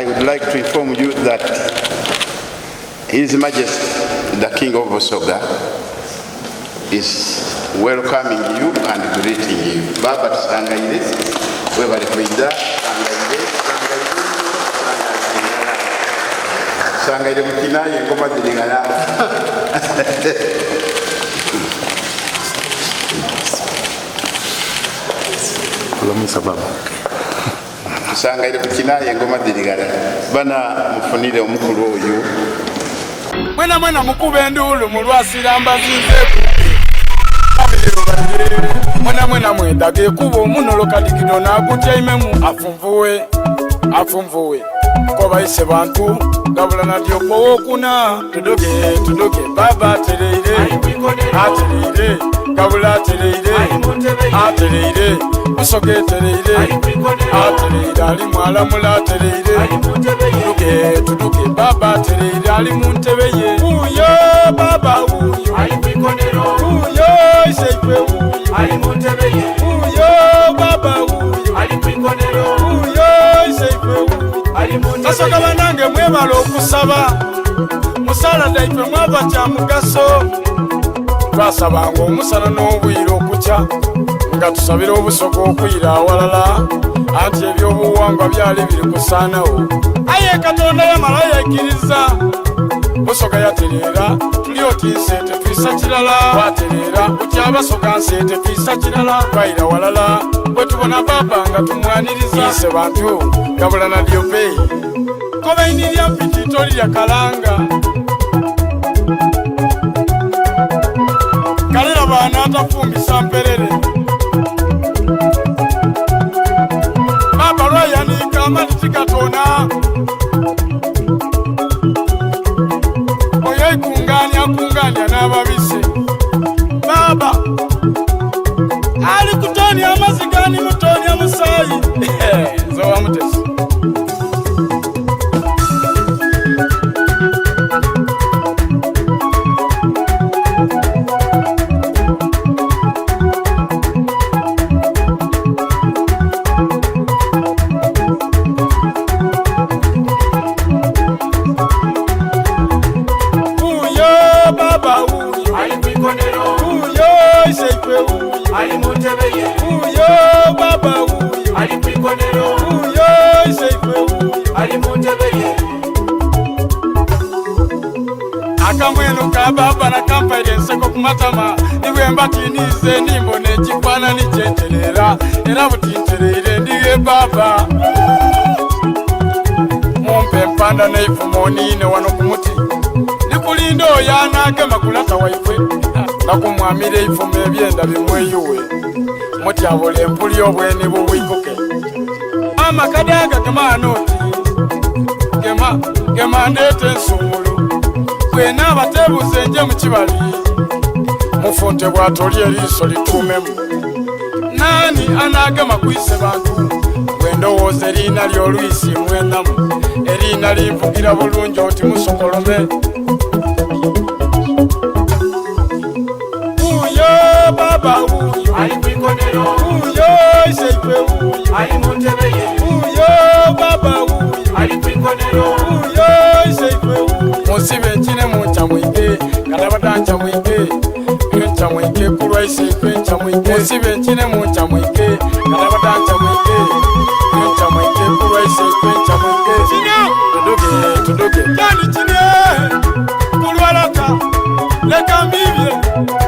would like to inform you that His Majesty, the King of Busoga, is welcoming you and greeting you. Baba tusangaire, webale kuida, sangaire mukina yengoma dirigana. Kulamisa baba. Sangaire mukina yengoma dirigana. Bana mufunire omukulu oyo. Mwena mukube ndulu mulwasira mbazinze. Mwena mwendage kuba omuno kadigido nakutyaimemu afumvuwe koba ise bantu gabula natyo kwokuna tudoge baba atereire gabula atereire Busoga atereire ali mwalamula atereire tudoge baba atereire ali mu ntebe ye uyo baba uyo Sheikwe uyo baba uyo Sheikwe Busoga banange mwebala okusaba musala daife mwava kya mugaso twasabanga omusana n'obwire okukya nga tusabira Obusoga okwira awalala anti ebyobuwangwa byali biri kusaanawo aye Katonda yamala yakkiriza Busoga yatereera tuli oti nsente twisa kirala watereera Kyabasoga nsente twisa kirala twayira walala bwe tubona baba nga tumwaniriza ise bantu gabula nadyo peyi kobaini lya mpitito lya kalanga kalera baana atafumbisa mperere baba lwayanika amazzi gatona kunganya n'ababise baba ali kutoni amazigani mutoni amusayi zowa mutesi akamwenu ka baba na kampaire nseko kumatama niwe mbatinize nimbone ekikwana nikyenterera era butintereire ndiye baba mumpe mpanda neifumo niine wano ku muti nikulinda oyo anaagema kulata waife nakumwamira eifumo ebyenda bimweyuwe mutyabula empuli obweni bubwikuke amakadaga gemaanoti gema ndeete ensumulu bwena abatebuze nje mu kibali mufunte bwatoli eriiso lituumemu nani anaagema kwise bantu bwendowooza eriina ly'olwisi mwendamu eriina limvugira bulungi oti musokolome uyo baba uyo uyo Sheikwe uyo baba uyo Sheikwe musibe nkine muncamwike kanabatancamuike encamwike kulwaiseikwe encamwike musibe nkine muncamwike kanabatancamuike encamwike kulwaiseikwe encamwike tudoge kandi kine kulwalaka leka mbibye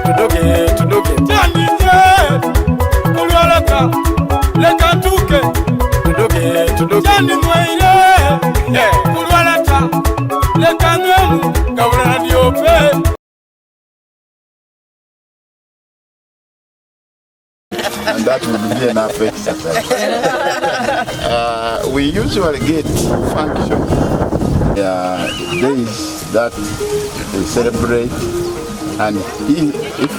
tudoge kandi nye kulwalaka leka ntuke tudoge kandi mwaire kulwalaka leka nwemu gabula nadyo pe. And that will be enough exercise. We usually get function days that we celebrate, and if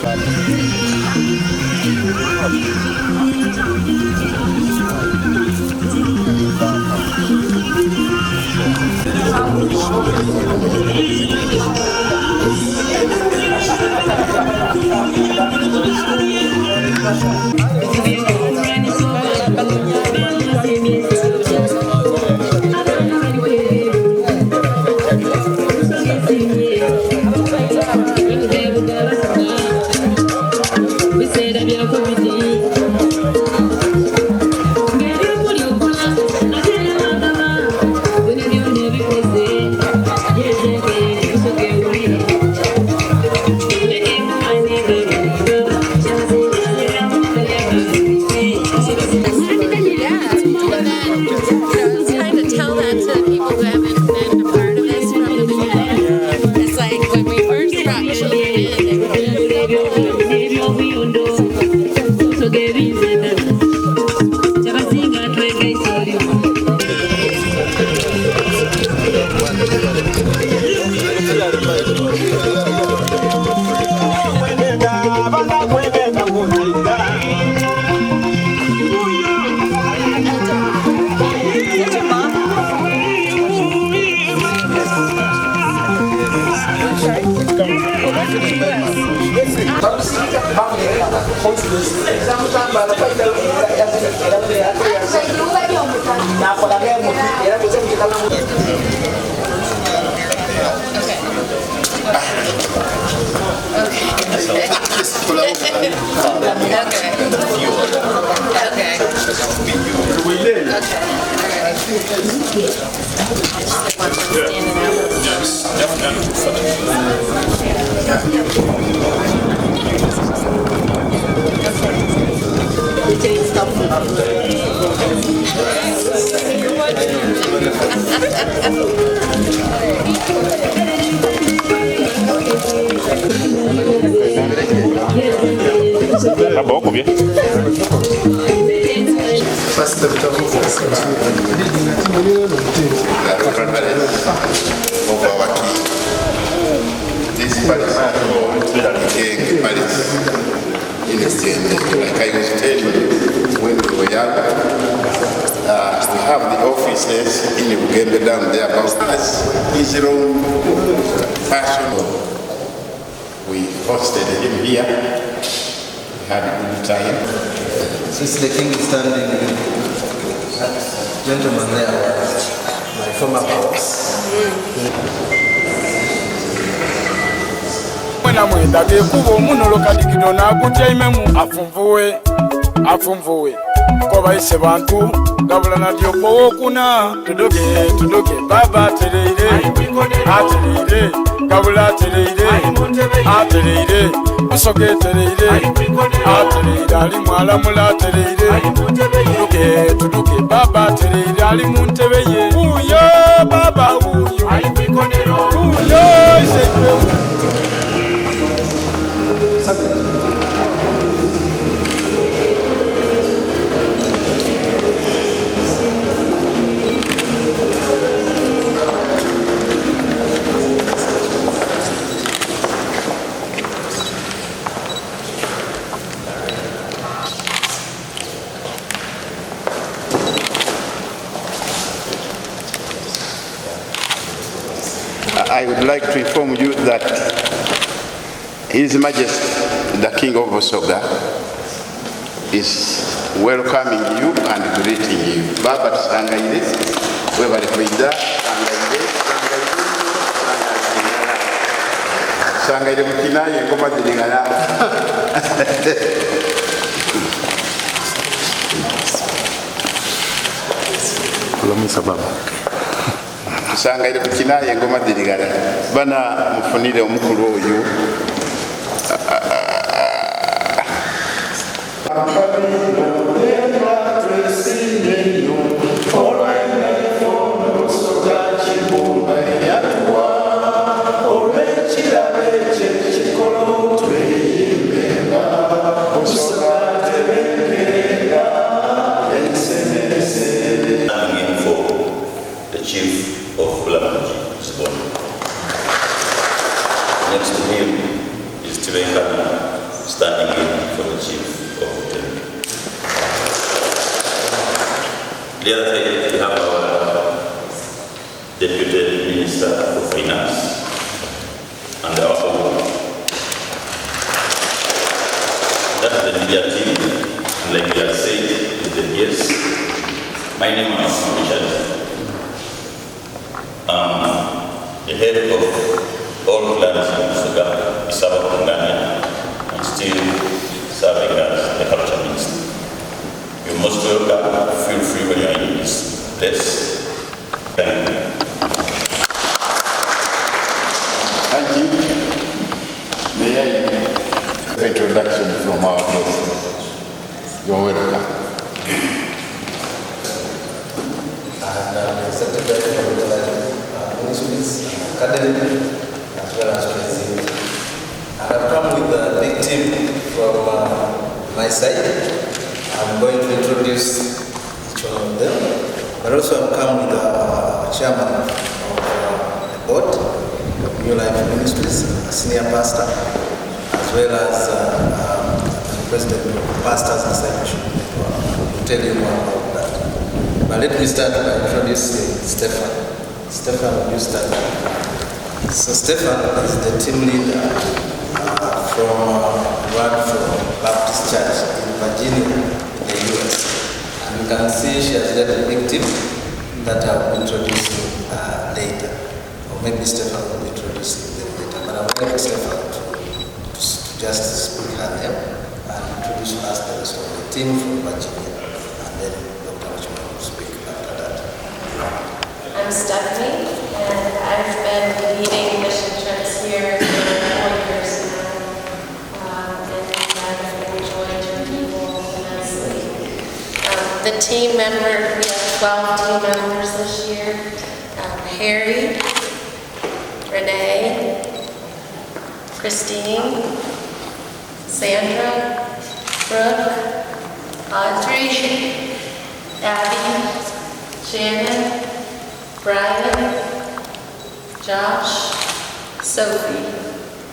Ah bon, combien? This palace became palace in the same. Like I was telling you, when we were young, we have the offices in Uganda down there about us. His own fashion. We hosted him here. We had a good time. Since the king is standing, that gentleman there was my former boss. Mwena mwenda gekuba omuno kadigido nakutyaimemu afunvuwe kobayise bantu gabula natyo kowokuna tudoge baba atereire gabula atereire Busoga atereire ali mwalamula atereire tudoge baba atereire ali mu ntebe ye uyo baba uyo isekwe. I would like to inform you that His Majesty, the King of Busoga, is welcoming you and greeting you. Baba tusangaire, webale kwenda, sangaire mukinaye ngoma dirigana. Kulamisa baba. Sangaire mukinaye ngoma dirigana. Bana mufunire omukulu oyo. Chief of Bulamaji is born. Next to him is Tivenga, standing in for the chief of the temple. The other side we have our Deputy Minister of Finance and our own. That's the media team, and like we have said in the years, my name is Richard. The head of all clans in Busoga is Saba Kungani and still serving as the culture minister. You're most welcome. Feel free when you're in this place. Thank you. Thank you. May I have an introduction from our guest? You're welcome. Academy as well as president. I've come with a big team from my side. I'm going to introduce each one of them. But also I've come with the chairman of board of New Life Ministries, a senior pastor, as well as the president of the Pastors Discipleship Network. I'll tell you more about that. But let me start by introducing Stefan. Stefan, will you start? So Stefan is the team leader from Baptist Church in Virginia, in the US. And you can see she has led a big team that I will introduce later. Or maybe Stefan will introduce them later. But I would like Stefan to just speak her name and introduce us the rest of the team from Virginia. And then Dr. Richmond will speak after that. I'm Stephanie, and I've been leading mission trips here for 4 years now, and I've enjoyed your people immensely. The team member, we have 12 team members this year. Harry, Renee, Christine, Sandra, Brooke, Audrey, Abby, Shannon, Brian, Josh, Sophie,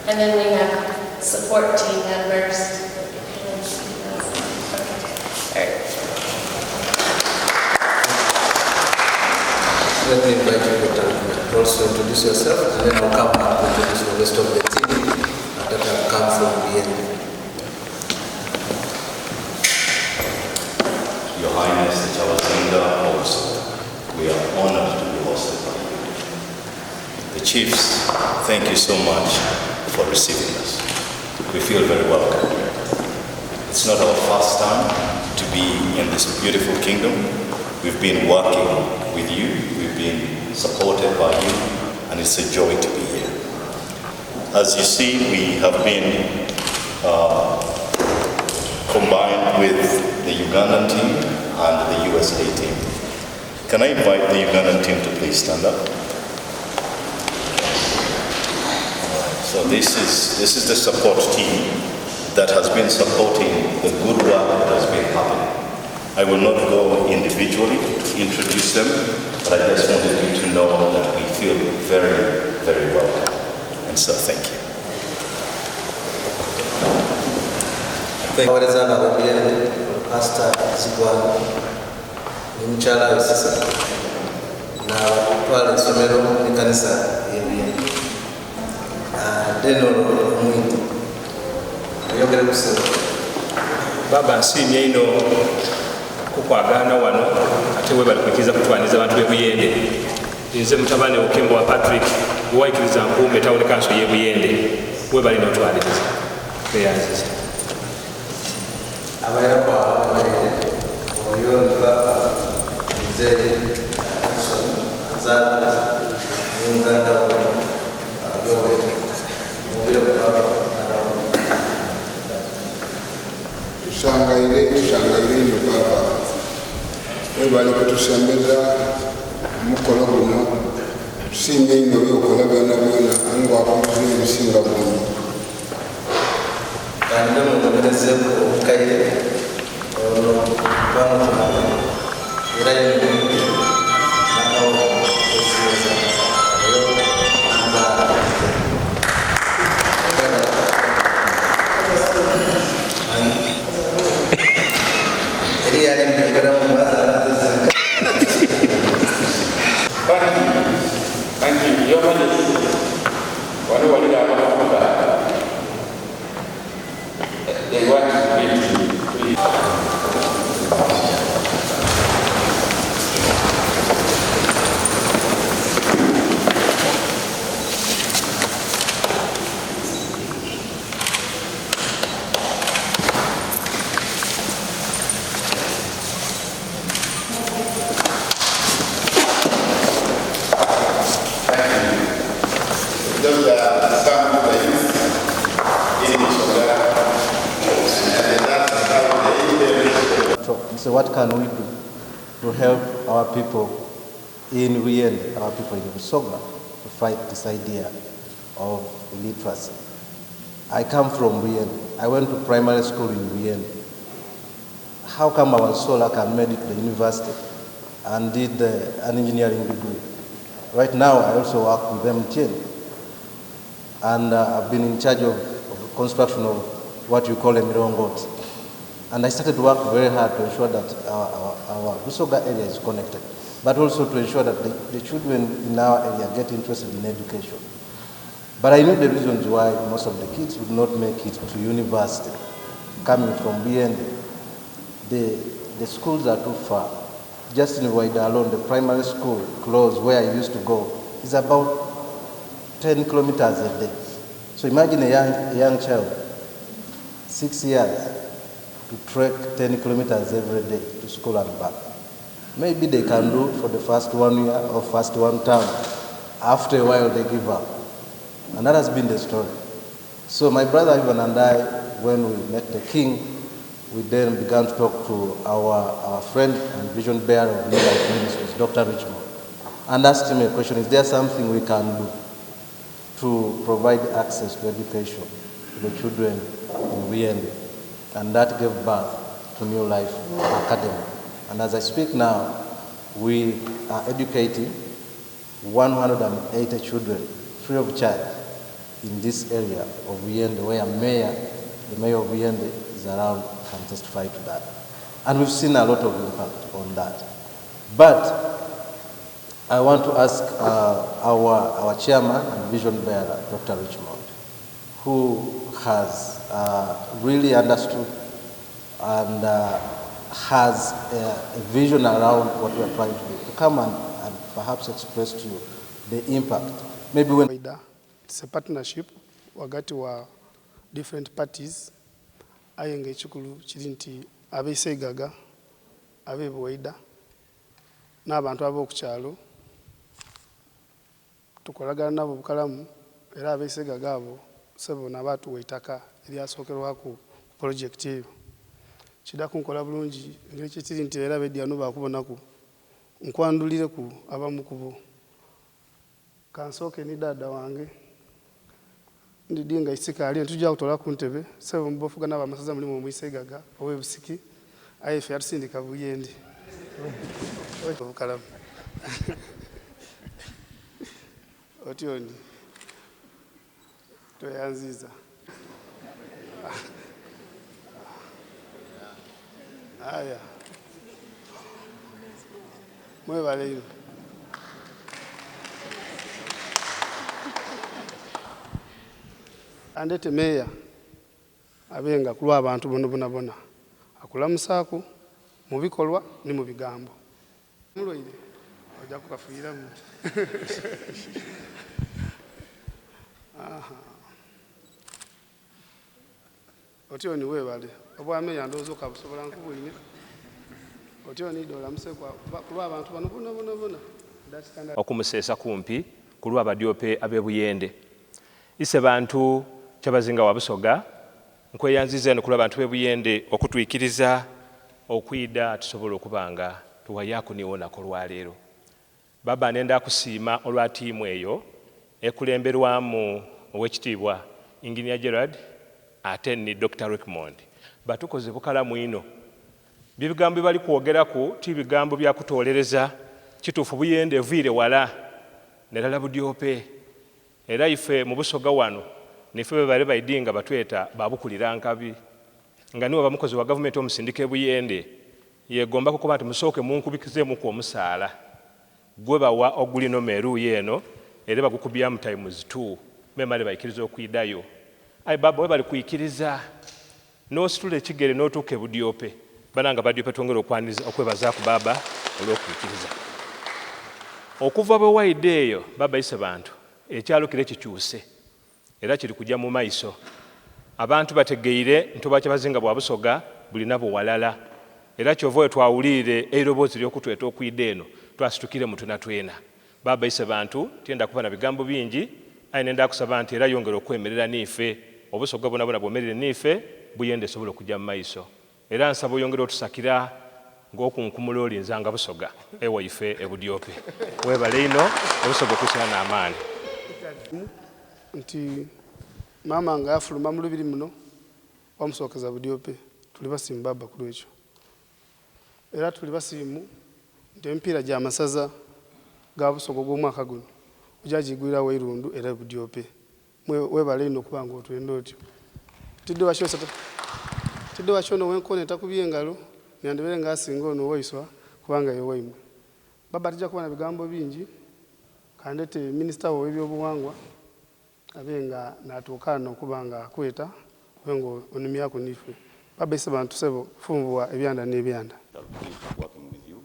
and then we have support team members. Let me invite you to also introduce yourself, and then I'll come back and introduce the rest of the team that have come from Buyende. Your Highness, the Kyabazinga Initiative, we are honored to be hosted by you. The chiefs, thank you so much for receiving us. We feel very welcome. It's not our first time to be in this beautiful kingdom. We've been working with you, we've been supported by you, and it's a joy to be here. As you see, we have been combined with the Ugandan team and the USA team. Can I invite the Ugandan team to please stand up? So this is the support team that has been supporting the good work that has been happening. I will not go individually to introduce them, but I just wanted you to know that we feel very, very welcome. And so thank you. Kyabazinga Buyende, Pastor Zigwan, Mchala Wesisa, na twala isomero ikanisa y'Ebuyende. Deno mwingi. Ayogera kusema. Baba nsiimye ino kukwagana wano ate we bali kukiza kutwaniza abantu b'e Buyende. Nze mutabani Okembo wa Patrick waikiriza nkuume tawuni kanso y'e Buyende. We bali n'otwaliriza. Beyanziza. Abayira kwa oyo baba nze azana Uganda ayowe mubiro baba tushangaire ino baba webali kutusembeza mukolo guno tusinye ino byokola byona byona angu akumuzina ebisinga bulungi kandi munogereze okukaire ono bamutuma era Thank you. Your Majesty, one word about they want to be So what can we do to help our people in Buyende, our people in Busoga, to fight this idea of illiteracy? I come from Buyende. I went to primary school in Buyende. How come our Sola can made it to the university and did an engineering degree? Right now, I also work with MTN, and I've been in charge of construction of what you call a mirongot. And I started to work very hard to ensure that our Busoga area is connected, but also to ensure that the children in our area get interested in education. But I knew the reasons why most of the kids would not make it to university. Coming from Buyende, the schools are too far. Just in Buyende alone, the primary school close where I used to go is about 10 kilometers a day. So imagine a young child, 6 years, to trek 10 kilometers every day to school and back. Maybe they can do for the first 1 year or first 1 term. After a while, they give up. And that has been the story. So my brother Ivan and I, when we met the king, we then began to talk to our friend and vision bearer of New Life Ministries, Dr. Richmond, and asked him a question: is there something we can do to provide access to education to the children in Buyende? And that gave birth to New Life Academy. And as I speak now, we are educating 180 children free of charge in this area of Buyende, where the mayor of Buyende is around, can testify to that. And we've seen a lot of impact on that. But I want to ask our chairman and vision bearer, Dr. Richmond, who has really understood and has a vision around what we are trying to do, to come and perhaps express to you the impact. Maybe when it's a partnership wagati wa different parties ayenga ekikulu kiri nti ab'Isegaga, ab'e Buwaida n'abantu ab'okukyalo tukolagana nabo bukalamu, era ab'Isegaga abo sebo n'abaatuwa ettaka eryasookerwako project eyo. Kiddaku nkola bulungi engeri kitiri nti era beddiyano baakubonaku nkwandulireku abamu ku bo. Kansooke ni dada wange ndidinga isikaali ntujja kutola ku ntebe sebo mbofuga n'abamasaza mulimu omwisegaga ow'ebusiki aye ffe yatusindika Buyende obukalamu otyoni toyanziza aya mwebaleyo. Andete meya abenga kulwa abantu bona akulamusaako mu bikolwa ne mu bigambo. Mulwaire ojja kukafuiramu. Otyoni webale obwa meya ndowooza okabusobola nkubwine. Otyoni dolamuse kulwa abantu bano bona okumuseesa kumpi kulwa badyope ab'e Buyende. Ise bantu Kyabazinga wa Busoga nkweyanziza eno kulwa bantu b'e Buyende okutwikiriza okwida tusobola okubanga tuwayako niwonako lwaleero. Baba nenda kusiima olwa tiimu eyo ekulemberwamu ow'ekitiibwa Engineer Gerard ate ni Dr. Richmond. Batukoze bukalamu ino. Bibigambo bali kwogeraku ti bigambo bya kutoolereza, kituufu Buyende eviire wala nerala budyope. Era ife mu Busoga wano nife bebale baidinga batweta babukulira nkabi nga niwe bamukozi wa government omusindike Buyende yegomba kukoba nti musooke munkubikizemu ku omusaala gwe bawa ogulino meru yeno era bagukubya mu times 2 memale bayikiriza okwidayo. Ai baba we bali kuyikiriza n'ositula ekigere n'otuuka budyope bananga badyope twongera okwebaza ku baba olw'okuyikiriza. Okuva bwe waide eyo baba ise bantu ekyalo kire kikyuse era kiri kujja mu maiso. Abantu bategeire ntoba Kyabazinga bwa Busoga buli nabo walala era kyova twawulire eiroboozi ly'okutweta okwida eno twasitukire mu tunatwena. Baba ise bantu tienda kuba na bigambo bingi aye nenda kusaba nti era yongera okwemerera niife Obusoga bwona bwomerere niife Buyende esobola okujja mu maiso. Era nsaba oyongera otusakira ng'okunkumula olinzanga Busoga ewaife ebudyope. Webale ino Obusoga okukyala n'amaani. Nti mama nga yafuluma mu lubiri muno wamusookeza budyope tuli basimu baba ku lwekyo. Era tuli basimu nti emipiira gy'amasaza ga Busoga ogw'omwaka guno ojja gigwira Wairundu era Budyope. Webale ino okuba ng'otwenda otyo. Tidde wakyono wenkone takubye engalo nandibere ng'asinga ono waiswa kubanga ye waimwe. Baba tijja kuba na bigambo bingi kandete minisita w'ebyobuwangwa abe nga n'atuuka ano okuba nga akweta obe ng'onumyako niffe. Baba ise bantu sebo fumbwa ebyanda n'ebyanda. Working with you,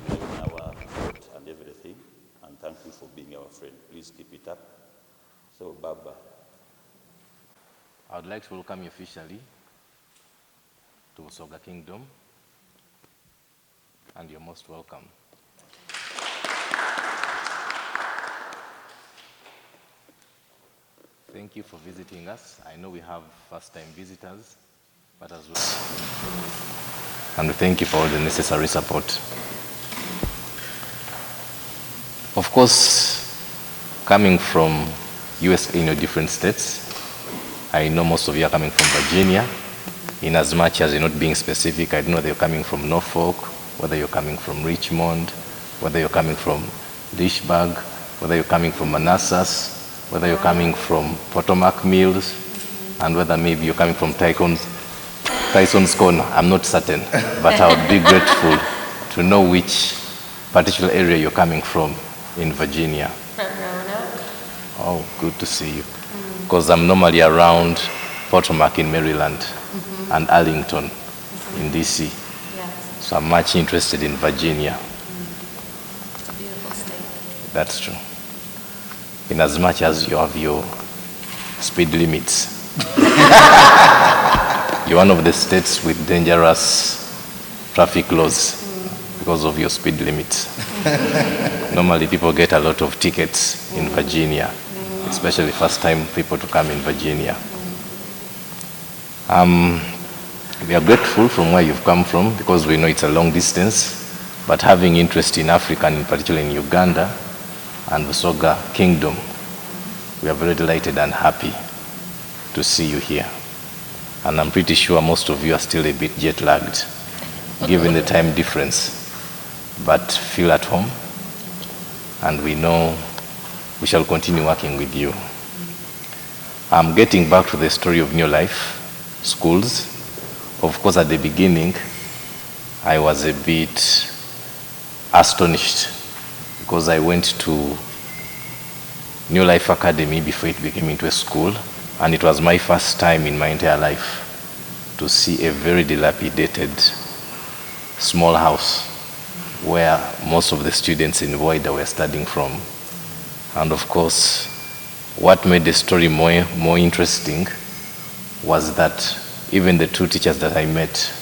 knowing our thought and everything, and thank you for being our friend. Please keep it up. So, Baba. I would like to welcome you officially to Busoga Kingdom, and you're most welcome. Thank you for visiting us. I know we have first-time visitors, but as well. And we thank you for all the necessary support. Of course, coming from USA in different states, I know most of you are coming from Virginia. In as much as you're not being specific, I don't know whether you're coming from Norfolk, whether you're coming from Richmond, whether you're coming from Lynchburg, whether you're coming from Manassas, whether you're coming from Potomac Mills, and whether maybe you're coming from Tyson's Corner. I'm not certain, but I would be grateful to know which particular area you're coming from in Virginia. From Roanoke. Oh, good to see you. Because I'm normally around Potomac in Maryland and Arlington in DC. Yes. So I'm much interested in Virginia. It's a beautiful state. That's true. In as much as you have your speed limits. You're one of the states with dangerous traffic laws because of your speed limits. Normally people get a lot of tickets in Virginia, especially first time people to come in Virginia. We are grateful from where you've come from because we know it's a long distance, but having interest in Africa and in particular in Uganda and Busoga Kingdom, we are very delighted and happy to see you here. And I'm pretty sure most of you are still a bit jet lagged, given the time difference, but feel at home, and we know we shall continue working with you. I'm getting back to the story of New Life schools. Of course, at the beginning, I was a bit astonished because I went to New Life Academy before it became into a school, and it was my first time in my entire life to see a very dilapidated small house where most of the students in Buyende were studying from. And of course, what made the story more interesting was that even the two teachers that I met,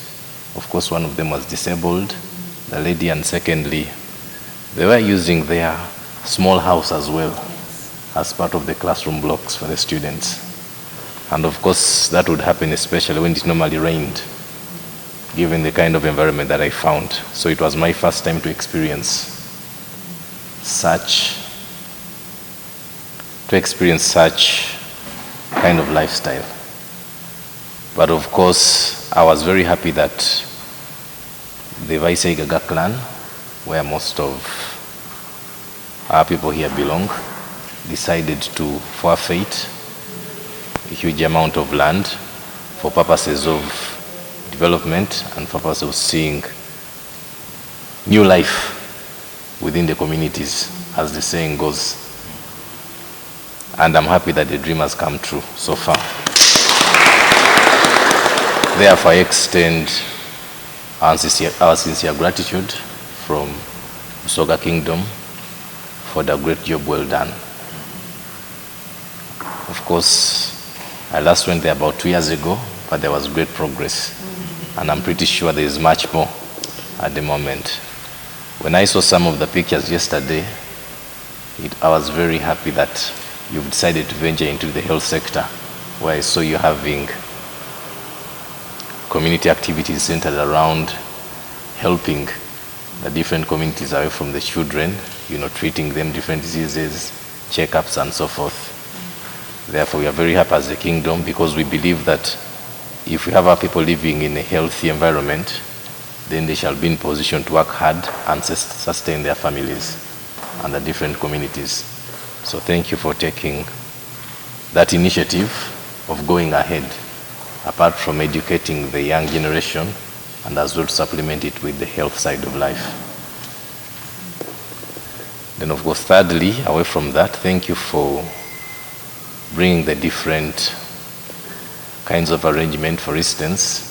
of course one of them was disabled, the lady, and secondly, they were using their small house as well as part of the classroom blocks for the students. And of course that would happen especially when it normally rained, given the kind of environment that I found. So it was my first time to experience such kind of lifestyle. But of course, I was very happy that the Buyende clan, where most of our people here belong, decided to forfeit a huge amount of land for purposes of development and for purposes of seeing new life within the communities, as the saying goes. And I'm happy that the dream has come true so far. Therefore, I extend our sincere gratitude from Busoga Kingdom for the great job well done. Of course, I last went there about 2 years ago, but there was great progress. And I'm pretty sure there is much more at the moment. When I saw some of the pictures yesterday, I was very happy that you've decided to venture into the health sector, where I saw you having community activities centered around helping the different communities away from the children, treating them different diseases, checkups and so forth. Therefore, we are very happy as a kingdom because we believe that if we have our people living in a healthy environment, then they shall be in position to work hard and sustain their families. and the different communities. So thank you for taking that initiative of going ahead, apart from educating the young generation, and as well supplement it with the health side of life. Then of course, thirdly, away from that, thank you for bringing the different kinds of arrangement, for instance,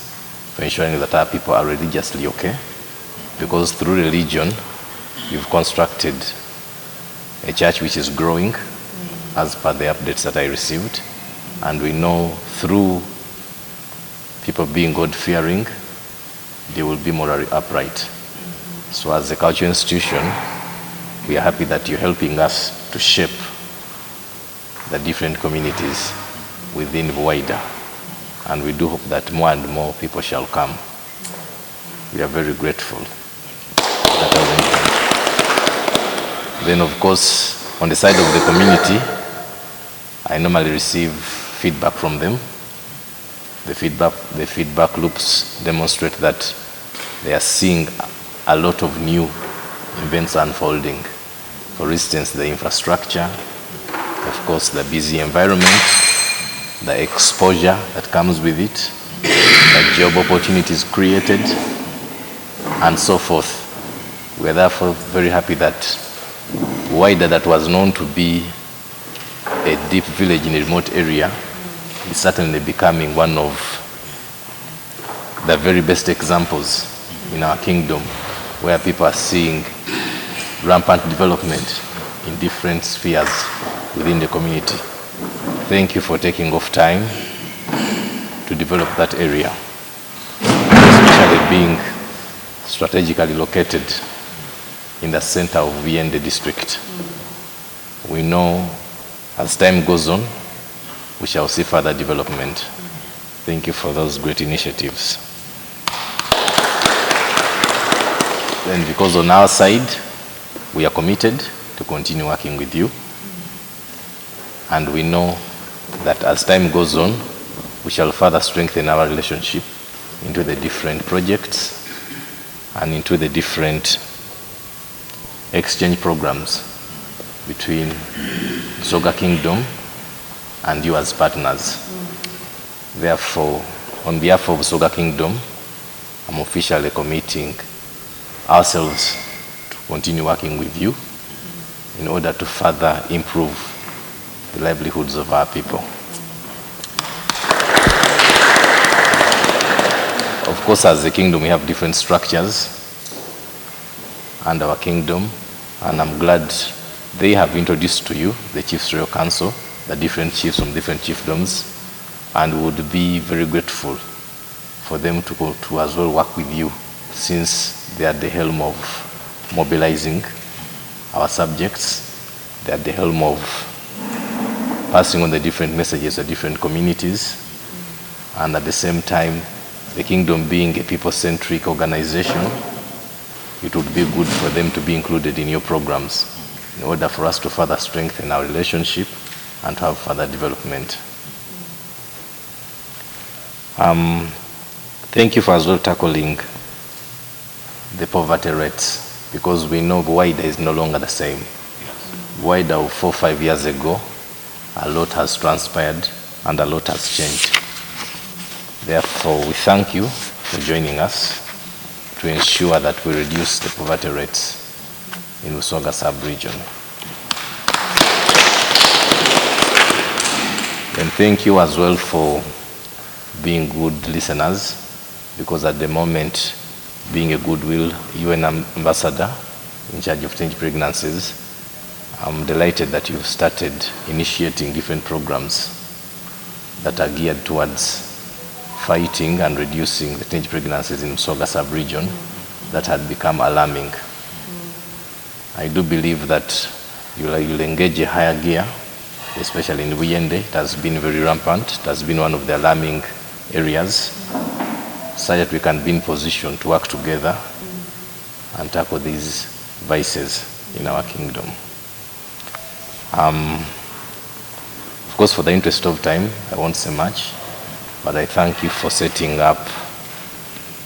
for ensuring that our people are religiously okay, because through religion, you've constructed a church which is growing as per the updates that I received. And we know through people being God-fearing, they will be morally upright. So as a cultural institution, we are happy that you're helping us to shape the different communities within Buyende. And we do hope that more and more people shall come. We are very grateful. Then of course, on the side of the community, I normally receive feedback from them. The feedback loops demonstrate that they are seeing a lot of new events unfolding. For instance, the infrastructure, of course, the busy environment, the exposure that comes with it, the job opportunities created, and so forth. We are therefore very happy that Buyende, that was known to be a deep village in a remote area, is certainly becoming one of the very best examples in our kingdom, where people are seeing rampant development in different spheres within the community. Thank you for taking off time to develop that area, especially being strategically located in the center of Buyende District. We know as time goes on, we shall see further development. Thank you for those great initiatives. And because on our side, we are committed to continue working with you. And we know that as time goes on, we shall further strengthen our relationship into the different projects and into the different exchange programs between Busoga Kingdom and you as partners. Therefore, on behalf of Busoga Kingdom, I'm officially committing ourselves to continue working with you in order to further improve the livelihoods of our people. Of course, as a kingdom, we have different structures and our kingdom, and I'm glad they have introduced to you the Chiefs Royal Council, the different chiefs from different chiefdoms, and would be very grateful for them to go to as well work with you, since they are at the helm of mobilizing our subjects, they are at the helm of passing on the different messages to different communities, and at the same time, the kingdom being a people-centric organization, it would be good for them to be included in your programs in order for us to further strengthen our relationship and to have further development. Thank you for as well tackling the poverty rates, because we know Buyende is no longer the same. Buyende of 4 or 5 years ago, a lot has transpired and a lot has changed. Therefore, we thank you for joining us to ensure that we reduce the poverty rates in Busoga sub-region. And thank you as well for being good listeners, because at the moment, being a goodwill UN ambassador in charge of teenage pregnancies, I'm delighted that you've started initiating different programs that are geared towards fighting and reducing the teenage pregnancies in Busoga sub-region that had become alarming. I do believe that you'll engage a higher gear, especially in Buyende. It has been very rampant. It has been one of the alarming areas, so that we can be in position to work together and tackle these vices in our kingdom. Of course, for the interest of time, I won't say much, but I thank you for setting up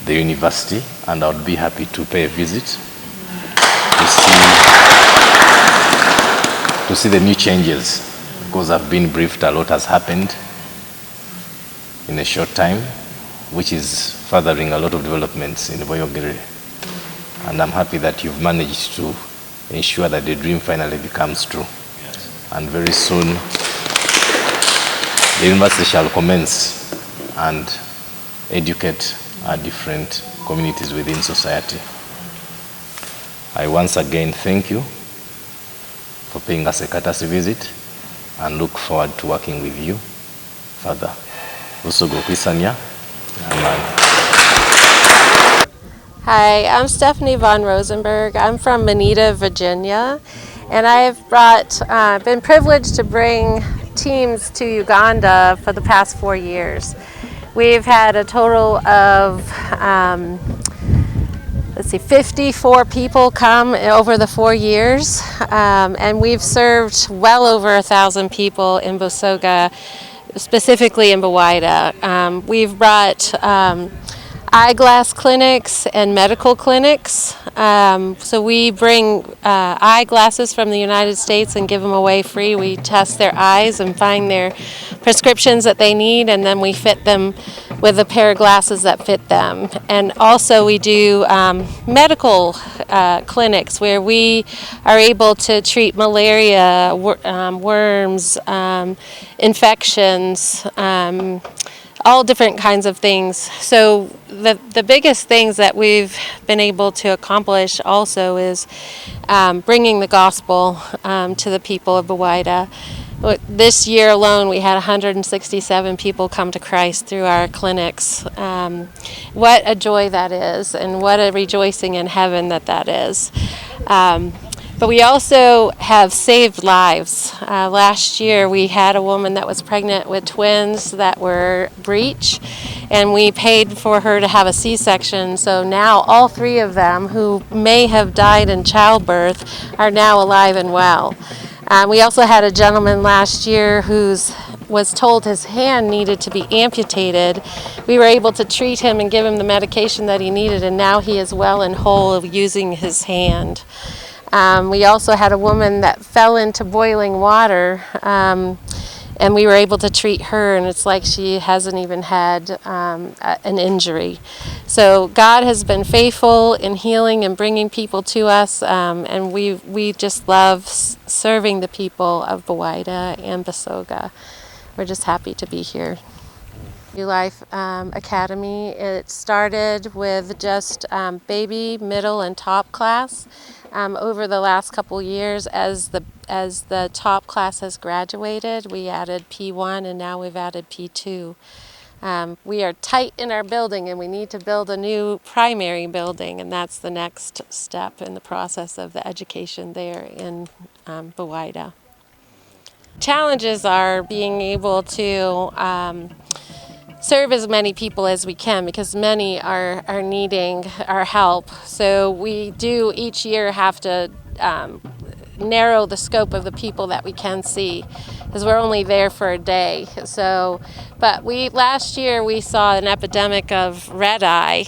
the university, and I would be happy to pay a visit to see to see the new changes, because I've been briefed, a lot has happened in a short time, which is furthering a lot of developments in Buyende. And I'm happy that you've managed to ensure that the dream finally becomes true. Yes. And very soon, the university shall commence and educate our different communities within society. I once again thank you for paying us a courtesy visit and look forward to working with you further. Busoga Kingdom. Hi, I'm Stephanie von Rosenberg. I'm from Manita, Virginia, and I've been privileged to bring teams to Uganda for the past 4 years. We've had a total of 54 people come over the 4 years, and we've served well over 1,000 people in Busoga, specifically in Buyende. We've brought eyeglass clinics and medical clinics. So we bring eyeglasses from the United States and give them away free. We test their eyes and find their prescriptions that they need, and then we fit them with a pair of glasses that fit them. And also we do medical clinics where we are able to treat malaria, worms, infections, all different kinds of things. So the biggest things that we've been able to accomplish also is bringing the gospel to the people of Buyende. This year alone, we had 167 people come to Christ through our clinics. What a joy that is, and what a rejoicing in heaven that is. But we also have saved lives. Last year we had a woman that was pregnant with twins that were breech, and we paid for her to have a C-section. So now all 3 of them who may have died in childbirth are now alive and well. We also had a gentleman last year who was told his hand needed to be amputated. We were able to treat him and give him the medication that he needed, and now he is well and whole of using his hand. We also had a woman that fell into boiling water, and we were able to treat her, and it's like she hasn't even had an injury. So God has been faithful in healing and bringing people to us, and we just love serving the people of Buyende and Busoga. We're just happy to be here. New Life Academy, it started with just baby, middle, and top class. Over the last couple years, as the top class has graduated, we added P1, and now we've added P2. We are tight in our building, and we need to build a new primary building, and that's the next step in the process of the education there in Buyende. Challenges are being able to serve as many people as we can, because many are needing our help. So we do each year have to narrow the scope of the people that we can see, because we're only there for a day. So, but last year we saw an epidemic of red eye.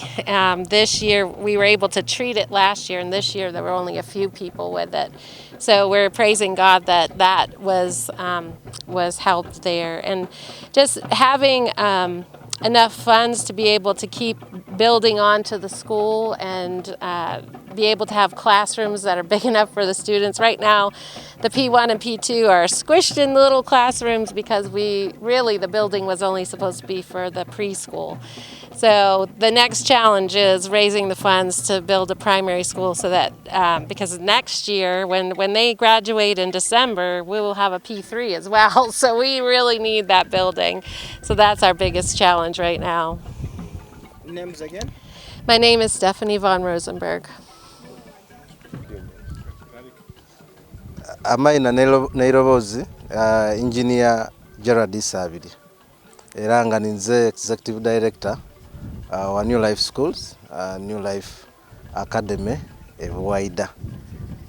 This year we were able to treat it last year, and this year there were only a few people with it. So we're praising God that was helped there, and just having enough funds to be able to keep building onto the school and be able to have classrooms that are big enough for the students. Right now, the P1 and P2 are squished in little classrooms because the building was only supposed to be for the preschool. So the next challenge is raising the funds to build a primary school, so that because next year when they graduate in December, we will have a P3 as well. So we really need that building. So that's our biggest challenge right now. Names again? My name is Stephanie von Rosenberg. Amaina Nairobozi, Engineer Gerard Savidi. Era nga ninze Executive Director wa New Life Schools, New Life Academy e Buyende.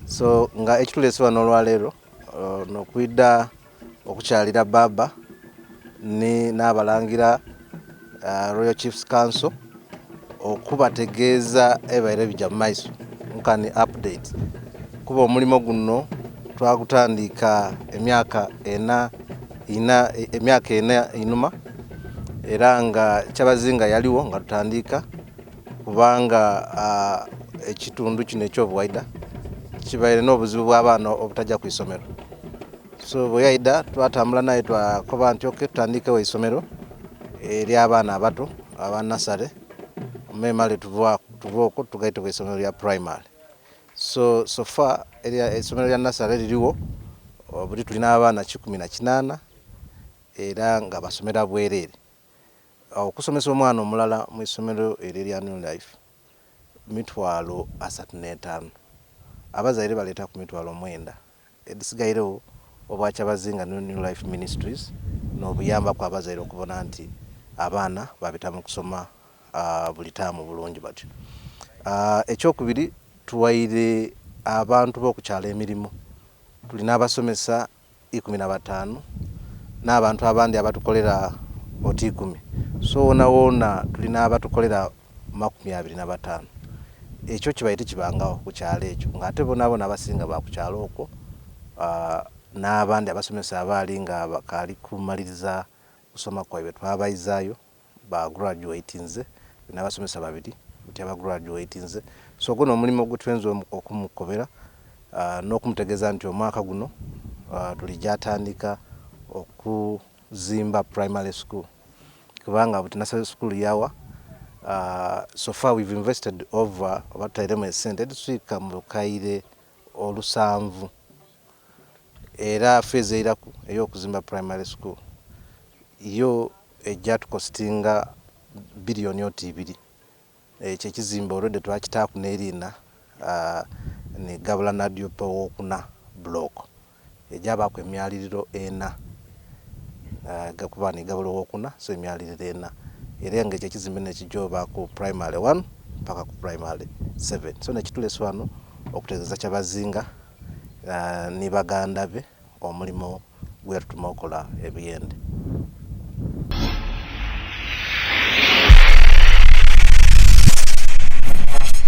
So nga ekitulese wano olwaleero nokwidda okukyalira baba ni n'abalangira Royal Chiefs Council okubategeeza ebaire bijja mu maiso nkani update kuba omulimo guno twakutandika emyaka ena inuma era nga Kyabazinga yaliwo nga tutandika kubanga ekitundu kino ekyobuwaida kibaire n'obuzibu bw'abaana obutajja ku isomero. So Buyende twatambula naye twakoba nti tutandikewo isomero ery'abaana abato aba nasale memale tuva okwo tugaite ku isomero lya primary. So far isomero lya nasale liriwo buli tulina abaana 18 era nga basomera bwerere. Okusomesa omwana omulala mu isomero erya New Life 35,000 abazaire baleta ku 9,000 edisigayirewo obwa Kyabazinga New Life Ministries n'obuyamba kwa abazaire okubona nti abaana babita mu kusoma buli taamu bulungi batyo. Ekyokubiri tuwaire abantu b'okukyala emirimu, tulina abasomesa 15 n'abantu abandi abatukolera oti 10. So wona tulina abatukolera 25. Ekyo kibaite kibangawo ku kyalo ekyo ng'ate bonaabona abasinga bakukyalo okwo n'abandi abasomesa abaali nga bakali kumaliriza kusoma kwaibwe twabayizaayo ba graduatinze n'abasomesa 2 buti aba graduatinze. So guno omulimu gutwenze okumukobera n'okumutegeeza nti omwaka guno tulijatandika okuzimba primary school kubanga buti nursery school yawa. So far we've invested over abatairemu esente eduswika mu kaire olusanvu era fees eiraku ey'okuzimba primary school yo ejja tukostinga billion 2. Ekyo ekizimba already twakitaaku n'erina ne gabula nadiopa wokuna block ejabaku emyaliriro 4 gakuba ni gabula wokuna so emyaliriro 4 era nga ekyo ekizimbe nekijoba ku primary 1 mpaka ku primary 7. So nekitulese wano okutegeeza Kyabazinga ne baganda be omulimo gwetutuma okola e Buyende.